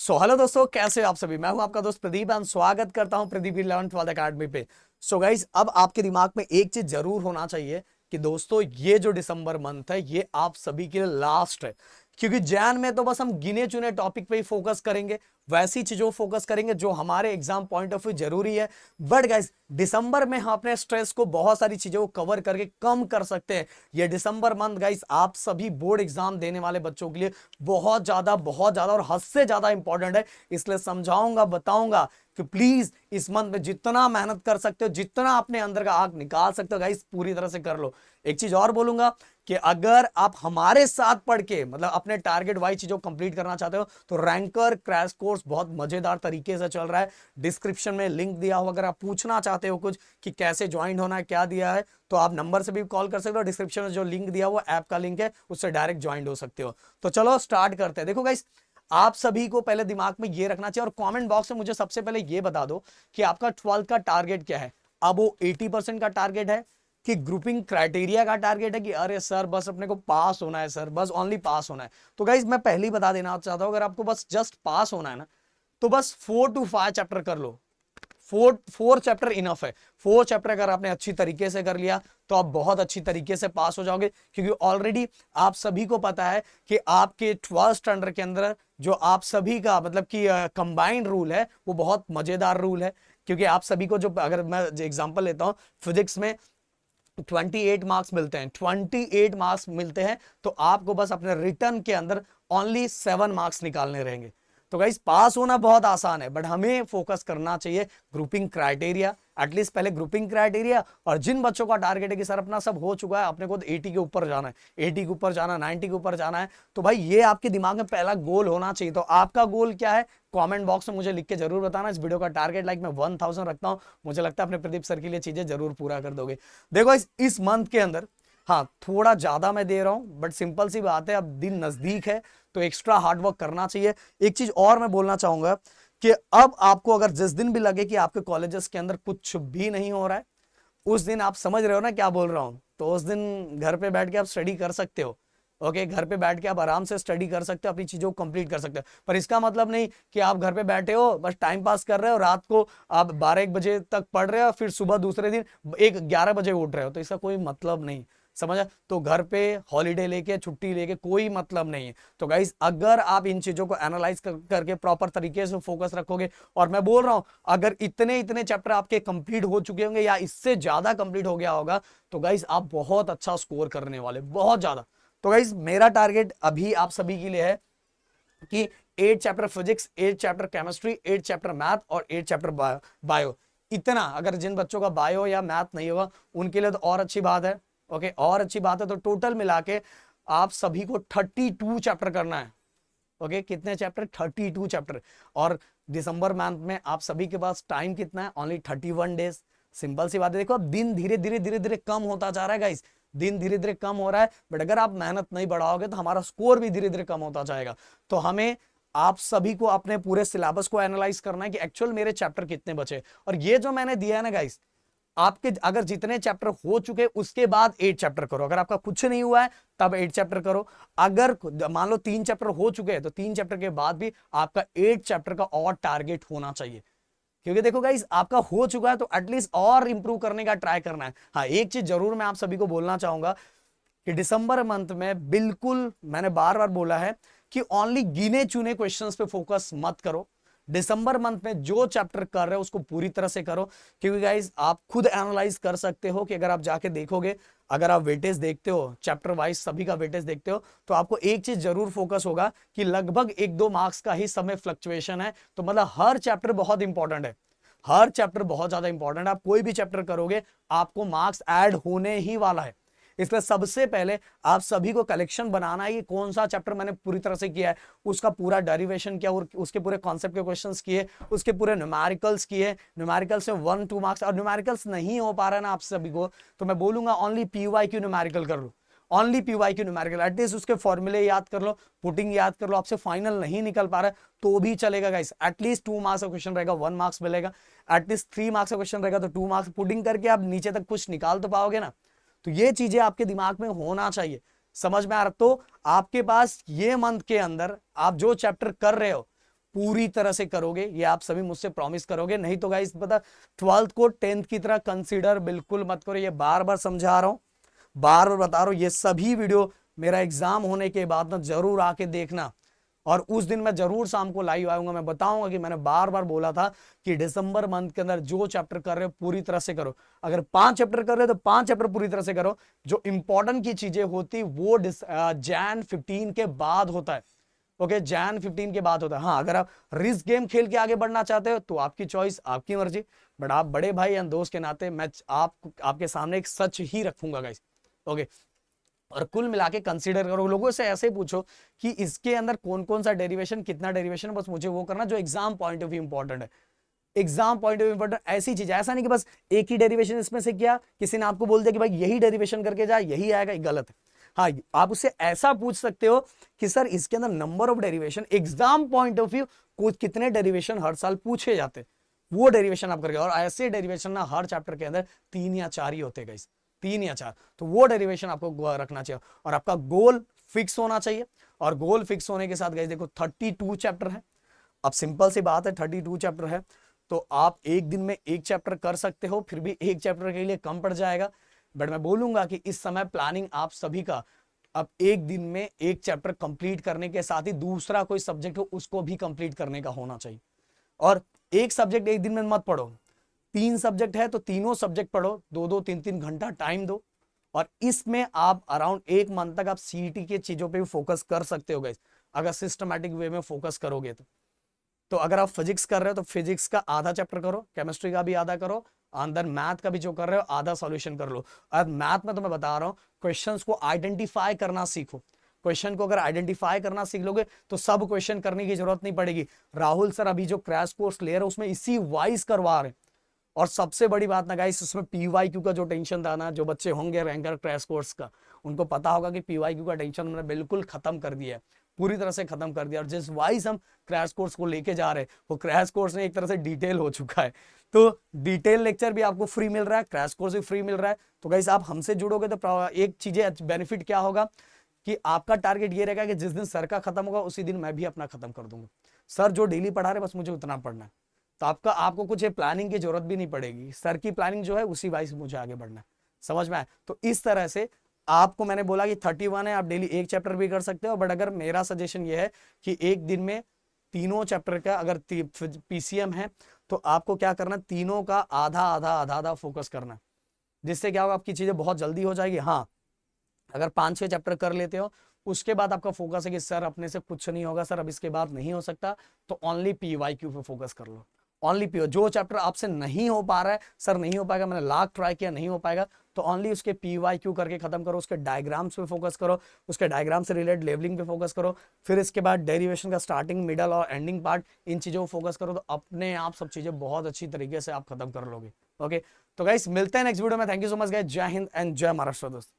Hello दोस्तों, कैसे हो आप सभी। मैं हूं आपका दोस्त प्रदीप एंड स्वागत करता हूं प्रदीप 11th वाले अकेडमी पे। गाइस, अब आपके दिमाग में एक चीज जरूर होना चाहिए कि दोस्तों ये जो दिसंबर मंथ है ये आप सभी के लिए लास्ट है, क्योंकि जैन में तो बस हम गिने चुने टॉपिक पे ही फोकस करेंगे, वैसी चीजों फोकस करेंगे जो हमारे एग्जाम पॉइंट ऑफ व्यू जरूरी है। बट गाइस, दिसंबर में हम अपने स्ट्रेस को बहुत सारी चीजों को कवर करके कम कर सकते हैं। ये दिसंबर मंथ गाइस आप सभी बोर्ड एग्जाम देने वाले बच्चों के लिए बहुत ज्यादा और हद से ज्यादा इंपॉर्टेंट है। इसलिए समझाऊंगा, बताऊंगा कि प्लीज इस मंथ में जितना मेहनत कर सकते हो, जितना अपने अंदर का आग निकाल सकते हो गाइस, पूरी तरह से कर लो। एक चीज और बोलूंगा कि अगर आप हमारे साथ पढ़ के मतलब अपने टारगेट वाइज चीजों को कंप्लीट करना चाहते हो तो रैंकर क्रैश कोर्स बहुत मजेदार तरीके से चल रहा है। डिस्क्रिप्शन में लिंक दिया हो, अगर आप पूछना चाहते हो कुछ कि कैसे ज्वाइन होना है, क्या दिया है, तो आप नंबर से भी कॉल कर सकते हो। डिस्क्रिप्शन में जो लिंक दिया वो ऐप का लिंक है, उससे डायरेक्ट ज्वाइन हो सकते हो। तो चलो स्टार्ट करते हैं। देखो गाइस, आप सभी को पहले दिमाग में ये रखना चाहिए और कमेंट बॉक्स में मुझे सबसे पहले ये बता दो कि आपका 12th का टारगेट क्या है। अब वो 80% का टारगेट है कि ग्रुपिंग क्राइटेरिया का टारगेट है कि अरे सर बस अपने को पास होना है, सर बस ओनली पास होना है। तो गाइज मैं पहले ही बता देना चाहता हूं, अगर आपको बस जस्ट पास होना है ना तो बस 4 to 5 चैप्टर कर लो। फोर चैप्टर इनफ है। 4 चैप्टर अगर आपने अच्छी तरीके से कर लिया तो आप बहुत अच्छी तरीके से पास हो जाओगे, क्योंकि ऑलरेडी आप सभी को पता है कि आपके 12th स्टैंडर्ड के अंदर जो आप सभी का मतलब कि कंबाइंड रूल है वो बहुत मजेदार रूल है। क्योंकि आप सभी को जो, अगर मैं एग्जांपल लेता हूं, फिजिक्स में 28 मार्क्स मिलते हैं, 28 मार्क्स मिलते हैं, तो आपको बस अपने रिटर्न के अंदर ओनली 7 मार्क्स निकालने रहेंगे। तो गाइस, पास होना बहुत आसान है, बट हमें फोकस करना चाहिए ग्रुपिंग क्राइटेरिया। एटलीस्ट पहले ग्रुपिंग क्राइटेरिया, और जिन बच्चों का टारगेट है कि सर अपना सब हो चुका है, अपने को 80 के ऊपर जाना है, 80 के ऊपर जाना है, 90 के ऊपर जाना है, तो भाई ये आपके दिमाग में पहला गोल होना चाहिए। तो आपका गोल क्या है, कमेंट बॉक्स में मुझे लिख के जरूर बताना। इस वीडियो का टारगेट लाइक मैं 1000 रखता हूं, मुझे लगता है अपने प्रदीप सर के लिए चीजें जरूर पूरा कर दोगे। देखो इस मंथ के अंदर, हाँ थोड़ा ज्यादा मैं दे रहा हूं, बट सिंपल सी बात है, अब दिन नजदीक है तो एक्स्ट्रा हार्डवर्क करना चाहिए। एक चीज और मैं बोलना चाहूंगा कि अब आपको अगर जिस दिन भी लगे कि आपके कॉलेजेस के अंदर कुछ भी नहीं हो रहा है, उस दिन आप समझ रहे हो ना क्या बोल रहा हूं, तो उस दिन घर पे बैठ के आप स्टडी कर सकते हो। ओके, घर पे बैठ के आप आराम से स्टडी कर सकते हो, अपनी चीजों को कंप्लीट कर सकते हो। पर इसका मतलब नहीं कि आप घर पे बैठे हो बस टाइम पास कर रहे हो, रात को आप 12-1 बजे तक पढ़ रहे हो, फिर सुबह दूसरे दिन 11 बजे उठ रहे हो, तो इसका कोई मतलब नहीं। समझा? तो घर पे हॉलीडे लेके, छुट्टी लेके कोई मतलब नहीं है। तो गाइस, अगर आप इन चीजों को एनालाइज करके प्रॉपर तरीके से फोकस रखोगे, और मैं बोल रहा हूं अगर इतने इतने चैप्टर आपके कंप्लीट हो चुके होंगे या इससे ज्यादा कंप्लीट हो गया होगा, तो गाइस आप बहुत अच्छा स्कोर करने वाले, बहुत ज्यादा। तो गाइस, मेरा टारगेट अभी आप सभी के लिए है कि 8 chapter physics, 8 chapter chemistry, 8 chapter math और 8 चैप्टर बायो। इतना, अगर जिन बच्चों का बायो या मैथ नहीं होगा उनके लिए तो और अच्छी बात है। ओके, और अच्छी बात है। तो टोटल मिला के आप सभी को 32 चैप्टर करना है। ओके, कितने चैप्टर? 32 चैप्टर। और दिसंबर मंथ में आप सभी के पास टाइम कितना है? Only 31 days. सिंपल सी बात है। देखो, अब दिन धीरे धीरे धीरे धीरे कम होता जा रहा है गाइस, दिन धीरे धीरे कम हो रहा है, बट अगर आप मेहनत नहीं बढ़ाओगे तो हमारा स्कोर भी धीरे धीरे कम होता जाएगा। तो हमें आप सभी को अपने पूरे सिलेबस को एनालाइज करना है कि एक्चुअल मेरे चैप्टर कितने बचे। और ये जो मैंने दिया है ना गाइस, आपके अगर जितने चैप्टर हो चुके उसके बाद 8 चैप्टर करो। अगर आपका कुछ नहीं हुआ है तब 8 चैप्टर करो। अगर मान लो 3 चैप्टर हो चुके हैं तो 3 चैप्टर के बाद भी आपका 8 चैप्टर का और टारगेट होना चाहिए। क्योंकि देखो गाइस, आपका हो चुका है तो एटलीस्ट और इंप्रूव करने का ट्राई करना है। हाँ, एक चीज जरूर मैं आप सभी को बोलना चाहूंगा कि दिसंबर मंथ में बिल्कुल, मैंने बार बार बोला है कि ओनली गिने चुने क्वेश्चंस पे फोकस मत करो। दिसंबर मंथ में जो चैप्टर कर रहे हो उसको पूरी तरह से करो। क्योंकि गाइस, आप खुद एनालाइज कर सकते हो कि अगर आप जाके देखोगे, अगर आप वेटेज देखते हो, चैप्टर वाइज सभी का वेटेज देखते हो, तो आपको एक चीज जरूर फोकस होगा कि लगभग 1-2 मार्क्स का ही समय फ्लक्चुएशन है। तो मतलब हर चैप्टर बहुत इंपॉर्टेंट है, हर चैप्टर बहुत ज्यादा इंपॉर्टेंट है। आप कोई भी चैप्टर करोगे आपको मार्क्स ऐड होने ही वाला है। इसलिए सबसे पहले आप सभी को कलेक्शन बनाना है कि कौन सा चैप्टर मैंने पूरी तरह से किया है, उसका पूरा डेरिवेशन किया और उसके पूरे कॉन्सेप्ट के क्वेश्चंस किए, उसके पूरे न्यूमेरिकल्स किए। न्यूमेरिकल्स में 1-2 मार्क्स, और न्यूमेरिकल्स नहीं हो पा रहा है ना आप सभी को, तो मैं बोलूंगा ओनली पीवाईक्यू न्यूमेरिकल कर लो। ओनली पीवाईक्यू न्यूमेरिकल, एटलीस्ट उसके फॉर्मूले याद कर लो, पुटिंग याद कर लो। आपसे फाइनल नहीं निकल पा रहा है तो भी चलेगा गाइस, एटलीस्ट 2 मार्क्स का क्वेश्चन रहेगा, 1 मार्क्स मिलेगा। एटलीस्ट 3 मार्क्स का क्वेश्चन रहेगा तो 2 मार्क्स पुटिंग करके आप नीचे तक कुछ निकाल तो पाओगे ना। तो ये चीजें आपके दिमाग में होना चाहिए। समझ में आ रहा? तो आपके पास ये मंथ के अंदर आप जो चैप्टर कर रहे हो पूरी तरह से करोगे, ये आप सभी मुझसे प्रॉमिस करोगे। नहीं तो गाइस पता 12th को 10th की तरह कंसीडर बिल्कुल मत करो। ये बार बार समझा रहा हूं, बार बार बता रहा हूं, ये सभी वीडियो मेरा एग्जाम होने के बाद ना जरूर आके देखना। और उस दिन मैं जरूर शाम को लाइव आऊंगा, मैं बताऊंगा कि मैंने बार बार बोला था कि दिसंबर मंथ के अंदर जो चैप्टर कर रहे हो पूरी तरह से करो। अगर 5 चैप्टर कर रहे हो तो 5 चैप्टर पूरी तरह से करो। जो इंपॉर्टेंट की चीजें होती वो जैन 15 के बाद होता है। ओके, जैन 15 के बाद होता है। हाँ, अगर आप रिस्क गेम खेल के आगे बढ़ना चाहते हो तो आपकी चॉइस, आपकी मर्जी। बट आप बड़े भाई एंड दोस्त के नाते मैं आपके सामने एक सच ही रखूंगा गाइस। ओके, और कुल मिला के कंसीडर करो। लोगों से ऐसे पूछो कि इसके अंदर कौन कौन सा डेरिवेशन, कितना डेरिवेशन, बस मुझे वो करना जो exam point of view important है। Exam point of view important ऐसी चीज है, ऐसा नहीं कि बस एक ही डेरिवेशन इसमें से किया, किसी ने आपको बोल दिया कि भाई यही डेरिवेशन करके जाए यही आएगा, गलत है। हाँ, आप उससे ऐसा पूछ सकते हो कि सर इसके अंदर number of derivation exam point of view कुछ कितने डेरिवेशन हर साल पूछे जाते, वो डेरिवेशन आप करके। और ऐसे डेरिवेशन ना हर चैप्टर के अंदर 3 या 4 ही होते गाइस, 3 या 4, तो वो डेरिवेशन आपको रखना चाहिए। और आपका गोल फिक्स होना चाहिए। और गोल फिक्स होने के साथ गाइस देखो 32 चैप्टर है। अब सिंपल सी बात है, 32 चैप्टर है तो आप एक दिन में एक चैप्टर कर सकते हो, फिर भी एक चैप्टर के लिए कम पड़ जाएगा। बट मैं बोलूंगा कि इस समय प्लानिंग आप सभी का अब एक दिन में एक चैप्टर कंप्लीट करने के साथ ही दूसरा कोई सब्जेक्ट हो उसको भी कंप्लीट करने का होना चाहिए। और एक सब्जेक्ट एक दिन में मत पढ़ो, 3 सब्जेक्ट है तो तीनों सब्जेक्ट पढ़ो, 2-2 3-3 घंटा टाइम दो। और इसमें आप अराउंड 1 मंथ तक आप सीईटी के चीजों पे भी फोकस कर सकते हो गाइस, अगर सिस्टमैटिक वे में फोकस करोगे तो अगर आप फिजिक्स कर रहे हो तो फिजिक्स का आधा चैप्टर करो, केमिस्ट्री का भी आधा करो, अंदर मैथ का भी जो कर रहे हो आधा सॉल्यूशन कर लो। अब मैथ में तो मैं बता रहा हूं क्वेश्चंस को आइडेंटिफाई करना सीखो। क्वेश्चन को अगर आइडेंटिफाई करना सीख लोगे तो सब क्वेश्चन करने की जरूरत नहीं पड़ेगी। राहुल सर अभी जो क्रैश कोर्स ले रहे हैं उसमें इसी वाइज करवा रहे हैं। और सबसे बड़ी बात ना गाइस, उसमें पीवाईक्यू का जो टेंशन था ना, जो बच्चे होंगे रैंकर क्रैश कोर्स का, उनको पता होगा कि पीवाईक्यू का टेंशन हमने बिल्कुल खत्म कर दिया है, पूरी तरह से खत्म कर दिया। और जिस वाइज हम क्रैश कोर्स को लेके जा रहे हैं वो क्रैश कोर्स में एक तरह से डिटेल हो चुका है। तो डिटेल लेक्चर भी आपको फ्री मिल रहा है, क्रैश कोर्स भी फ्री मिल रहा है। तो गाइस आप हमसे जुड़ोगे तो एक चीजें बेनिफिट क्या होगा कि आपका टारगेट ये रहेगा कि जिस दिन सर का खत्म होगा उसी दिन मैं भी अपना खत्म कर दूंगा। सर जो डेली पढ़ा रहे बस मुझे उतना पढ़ना है, तो आपको कुछ प्लानिंग की जरूरत भी नहीं पड़ेगी। सर की प्लानिंग जो है उसी वाइज मुझे आगे बढ़ना है। समझ में आया? तो इस तरह से आपको मैंने बोला कि 31 है, आप डेली एक चैप्टर भी कर सकते हो। बट अगर मेरा सजेशन ये है कि एक दिन में तीनों चैप्टर का अगर पीसीएम है तो आपको क्या करना, तीनों का आधा आधा आधा आधा फोकस करना, जिससे क्या होगा आपकी चीजें बहुत जल्दी हो जाएगी। हाँ, अगर 5-6 चैप्टर कर लेते हो उसके बाद आपका फोकस है कि सर अपने से कुछ नहीं होगा, सर अब इसके बाद नहीं हो सकता, तो ओनली पीवाईक्यू पे फोकस कर लो। ओनली पीओ, जो चैप्टर आपसे नहीं हो पा रहा है, सर नहीं हो पाएगा, मैंने लाख ट्राई किया नहीं हो पाएगा, तो ओनली उसके पीवाईक्यू करके खत्म करो। उसके डायग्राम्स पे फोकस करो, उसके डायग्राम से रिलेटेड लेवलिंग पे फोकस करो। फिर इसके बाद डेरिवेशन का स्टार्टिंग, मिडल और एंडिंग पार्ट, इन चीजों को फोकस करो, तो अपने आप सब चीजें बहुत अच्छी तरीके से आप खत्म कर लोगे। ओके, तो गाइस मिलते हैं नेक्स्ट वीडियो में। Thank you so much guys, जय हिंद एंड जय महाराष्ट्र दोस्त।